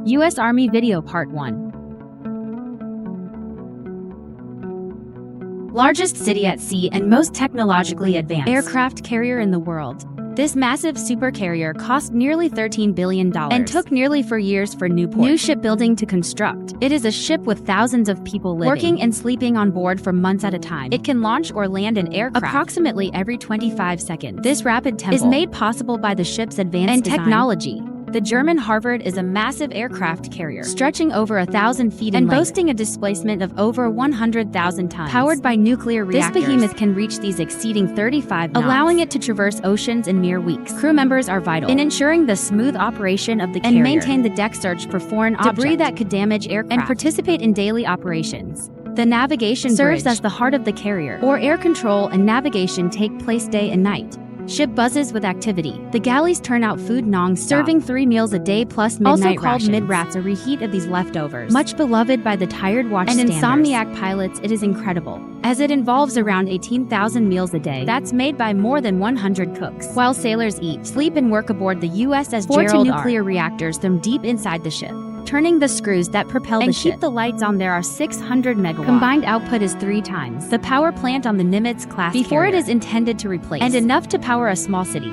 U.S. Army Video Part 1. Largest city at sea and most technologically advanced aircraft carrier in the world. This massive supercarrier cost nearly $13 billion and took nearly 4 years for new shipbuilding to construct. It is a ship with thousands of people working and sleeping on board for months at a time. It can launch or land an aircraft approximately every 25 seconds. This rapid tempo is made possible by the ship's advanced design technology. The German Harvard is a massive aircraft carrier, stretching over 1,000 feet in length and boasting a displacement of over 100,000 tons. Powered by nuclear reactors, this behemoth can reach these exceeding 35 knots, allowing it to traverse oceans in mere weeks. Crew members are vital in ensuring the smooth operation of the carrier and maintain the deck search for foreign debris that could damage aircraft and participate in daily operations. The navigation serves as the heart of the carrier, or air control and navigation take place day and night. Ship buzzes with activity. The galleys turn out food non-stop, serving 3 meals a day plus midnight rations. Also called mid-rats, a reheat of these leftovers. Much beloved by the tired watch and insomniac pilots, it is incredible, as it involves around 18,000 meals a day. That's made by more than 100 cooks. While sailors eat, sleep, and work aboard the USS Gerald nuclear reactors from deep inside the ship. Turning the screws that propel the ship and keep the lights on, there are 600 megawatts. Combined output is 3 times the power plant on the Nimitz-class before it is intended to replace, and enough to power a small city.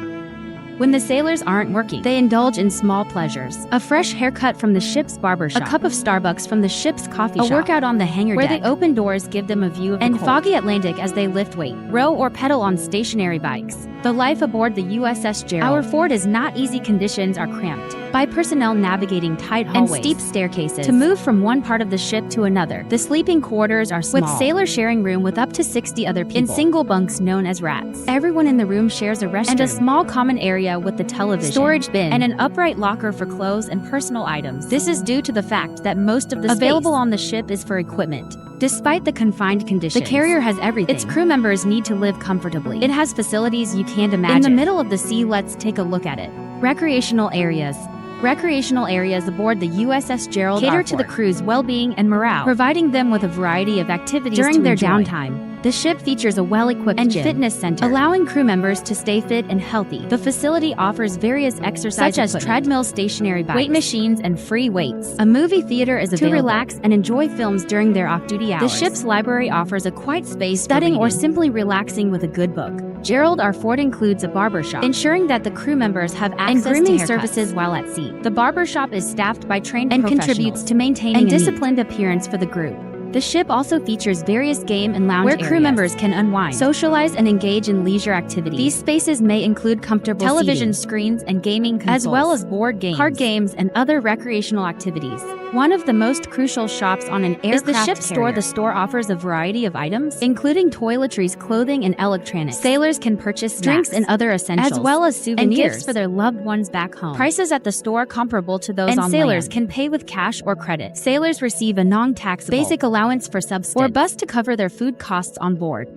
When the sailors aren't working, they indulge in small pleasures. A fresh haircut from the ship's barber shop, a cup of Starbucks from the ship's coffee shop, a workout on the hangar deck, where the open doors give them a view of the foggy Atlantic as they lift weight, row or pedal on stationary bikes. The life aboard the USS Gerald. Our fort is not easy. Conditions are cramped by personnel navigating tight hallways and steep staircases to move from one part of the ship to another. The sleeping quarters are small, with sailors sharing room with up to 60 other people in single bunks known as rats. Everyone in the room shares a restroom and a small common area with the television, storage bin, and an upright locker for clothes and personal items. This is due to the fact that most of the space available on the ship is for equipment. Despite the confined conditions, the carrier has everything its crew members need to live comfortably. It has facilities you can't imagine. In the middle of the sea, let's take a look at it. Recreational areas. Recreational areas aboard the USS Gerald cater to the crew's well-being and morale, providing them with a variety of activities during their downtime. The ship features a well-equipped and fitness center, allowing crew members to stay fit and healthy. The facility offers various exercise such as treadmills, stationary bikes, weight machines, and free weights. A movie theater is available to relax and enjoy films during their off-duty hours. The ship's library offers a quiet space studying or simply relaxing with a good book. Gerald, our fort includes a barber shop, ensuring that the crew members have access to grooming services while at sea. The barber shop is staffed by trained professionals and contributes to maintaining a disciplined appearance for the group. The ship also features various game and lounge areas where crew members can unwind, socialize, and engage in leisure activities. These spaces may include comfortable television screens and gaming consoles, as well as board games, card games, and other recreational activities. One of the most crucial shops on an aircraft is the ship store. The store offers a variety of items, including toiletries, clothing, and electronics. Sailors can purchase drinks and other essentials, as well as souvenirs and gifts for their loved ones back home. Prices at the store comparable to those on land, and sailors can pay with cash or credit. Sailors receive a non-taxable basic allowance for subsistence or bus to cover their food costs on board.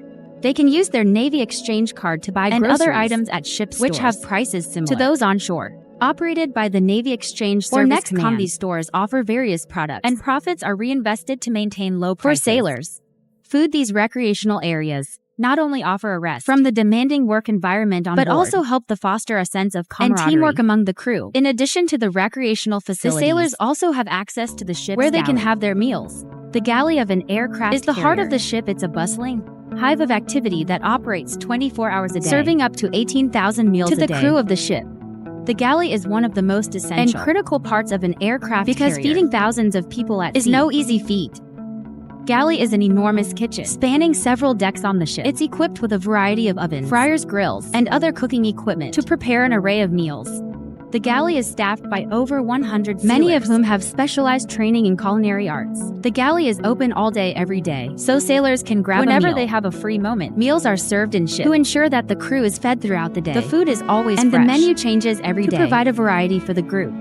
They can use their Navy exchange card to buy groceries other items at ship stores, which have prices similar to those on shore. Operated by the Navy Exchange Service Command, these stores offer various products, and profits are reinvested to maintain low prices. For sailors, food, these recreational areas not only offer a rest from the demanding work environment on board, but also help to foster a sense of camaraderie and teamwork among the crew. In addition to the recreational facilities, the sailors also have access to the ship's where they can have their meals. The galley of an aircraft is the heart of the ship. It's a bustling hive of activity that operates 24 hours a day, serving up to 18,000 meals a day to the crew of the ship. The galley is one of the most essential and critical parts of an aircraft because feeding thousands of people at sea is no easy feat. Galley is an enormous kitchen spanning several decks on the ship. It's equipped with a variety of ovens, fryers, grills, and other cooking equipment to prepare an array of meals. The galley is staffed by over 100 sailors, many of whom have specialized training in culinary arts. The galley is open all day, every day, so sailors can grab whenever they have a free moment. Meals are served in ship to ensure that the crew is fed throughout the day. The food is always fresh, and the menu changes every day to provide a variety for the group.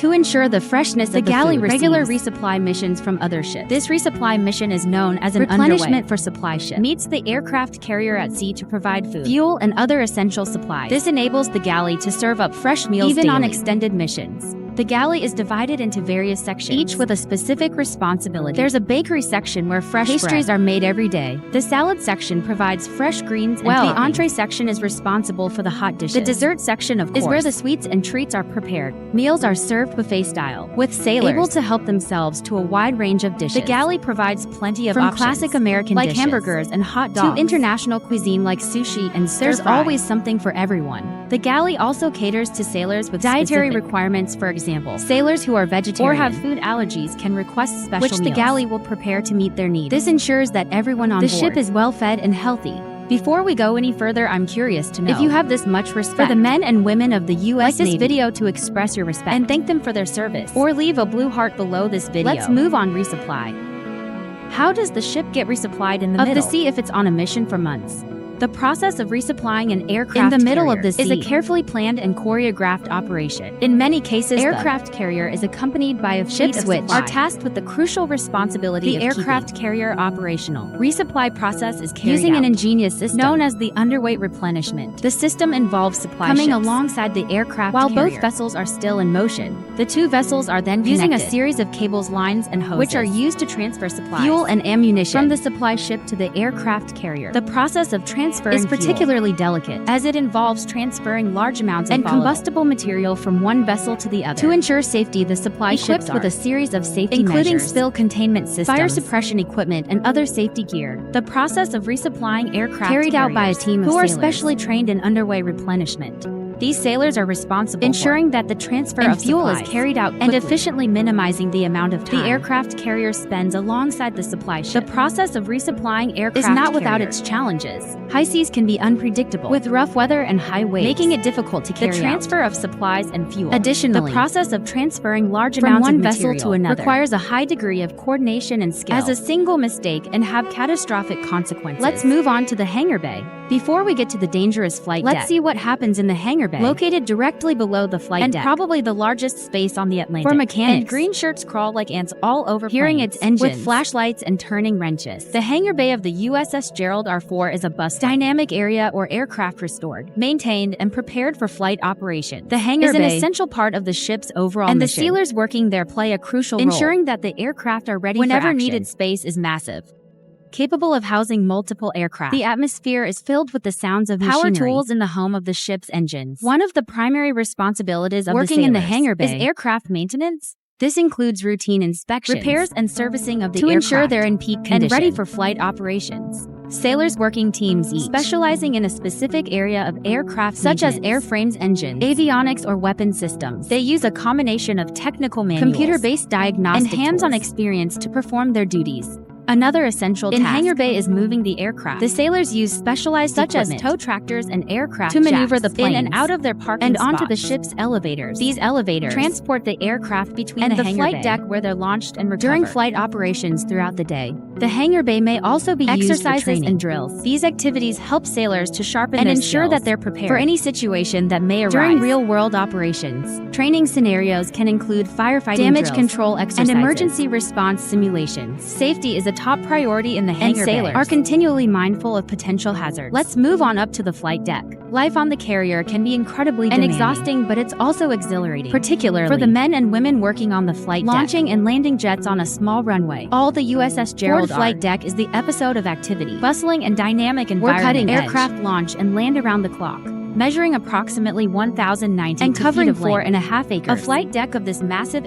To ensure the freshness of the galley receives regular resupply missions from other ships. This resupply mission is known as an replenishment for supply ship. Meets the aircraft carrier at sea to provide food, fuel, and other essential supplies. This enables the galley to serve up fresh meals even daily on extended missions. The galley is divided into various sections, each with a specific responsibility. There's a bakery section where fresh pastries are made every day. The salad section provides fresh greens, and the entree section is responsible for the hot dishes. The dessert section, of course, is where the sweets and treats are prepared. Meals are served buffet style, with sailors able to help themselves to a wide range of dishes. The galley provides plenty of options, classic American like dishes, hamburgers and hot dogs, to international cuisine like sushi and stir-fry. There's always something for everyone. The galley also caters to sailors with dietary requirements. For example, sailors who are vegetarian or have food allergies can request special meals, which the galley will prepare to meet their needs. This ensures that everyone on board the ship is well fed and healthy. Before we go any further, I'm curious to know if you have this much respect for the men and women of the U.S. Navy. Like this video to express your respect and thank them for their service, or leave a blue heart below this video. Let's move on. Resupply. How does the ship get resupplied in the middle of the sea if it's on a mission for months? The process of resupplying an aircraft in the middle of the sea is a carefully planned and choreographed operation. In many cases, the aircraft carrier is accompanied by a ship's which are tasked with the crucial responsibility of keeping the aircraft carrier operational. Resupply process is carried using an ingenious system known as the underweight replenishment. The system involves supply coming alongside the aircraft while carrier. Both vessels are still in motion. The two vessels are then using a series of cables, lines, and hoses, which are used to transfer supplies, fuel, and ammunition from the supply ship to the aircraft carrier. The process of transferring is particularly delicate, as it involves transferring large amounts of combustible material from one vessel to the other. To ensure safety, the supply ships with a series of safety including measures, spill containment systems, fire suppression equipment, and other safety gear. The process of resupplying aircraft carried out by a team of sailors who are specially trained in underway replenishment. These sailors are responsible ensuring that the transfer of fuel is carried out quickly and efficiently minimizing the amount of time the aircraft carrier spends alongside the supply ship. The process of resupplying aircraft is not without its challenges. High seas can be unpredictable, with rough weather and high waves, making it difficult to carry out the transfer of supplies and fuel. Additionally, the process of transferring large amounts of material vessel to another requires a high degree of coordination and skill, as a single mistake can have catastrophic consequences. Let's move on to the hangar bay. Before we get to the dangerous flight deck, let's see what happens in the hangar bay, located directly below the flight deck, and probably the largest space on the Atlantic. For mechanics, and green shirts crawl like ants all over hearing planes, its engines with flashlights and turning wrenches. The hangar bay of the USS Gerald R. 4 is a dynamic area or aircraft restored, maintained, and prepared for flight operation. The hangar bay is an essential part of the ship's overall mission, and the sailors working there play a crucial role, ensuring that the aircraft are ready whenever needed. Space is massive, capable of housing multiple aircraft. The atmosphere is filled with the sounds of power tools in the home of the ship's engines. One of the primary responsibilities of working in the hangar bay is aircraft maintenance. This includes routine inspections, repairs, and servicing of the aircraft to ensure they're in peak condition and ready for flight operations. Sailors working teams each specializing in a specific area of aircraft such as airframes, engines, avionics, or weapon systems. They use a combination of technical manuals, computer-based diagnostic and hands-on experience to perform their duties. Another essential task in hangar bay is moving the aircraft. The sailors use specialized such as tow tractors and aircraft to maneuver the planes in and out of their parking and onto the ship's elevators. These elevators transport the aircraft between the flight deck where they're launched and recovered during flight operations throughout the day. The hangar bay may also be used for training and drills. These activities help sailors to sharpen and ensure that they're prepared for any situation that may arise during real-world operations. Training scenarios can include firefighting damage drills, control exercises, and emergency response simulations. Safety is a top priority in the hangar bay, and sailors are continually mindful of potential hazards. Let's move on up to the flight deck. Life on the carrier can be incredibly demanding and exhausting, but it's also exhilarating, particularly for the men and women working on the flight deck, launching and landing jets on a small runway. All the USS Gerald flight deck is the epicenter of activity, bustling and dynamic environment. We're cutting aircraft launch and land around the clock, measuring approximately 1,090 and covering 4.5 acres. A flight deck of this massive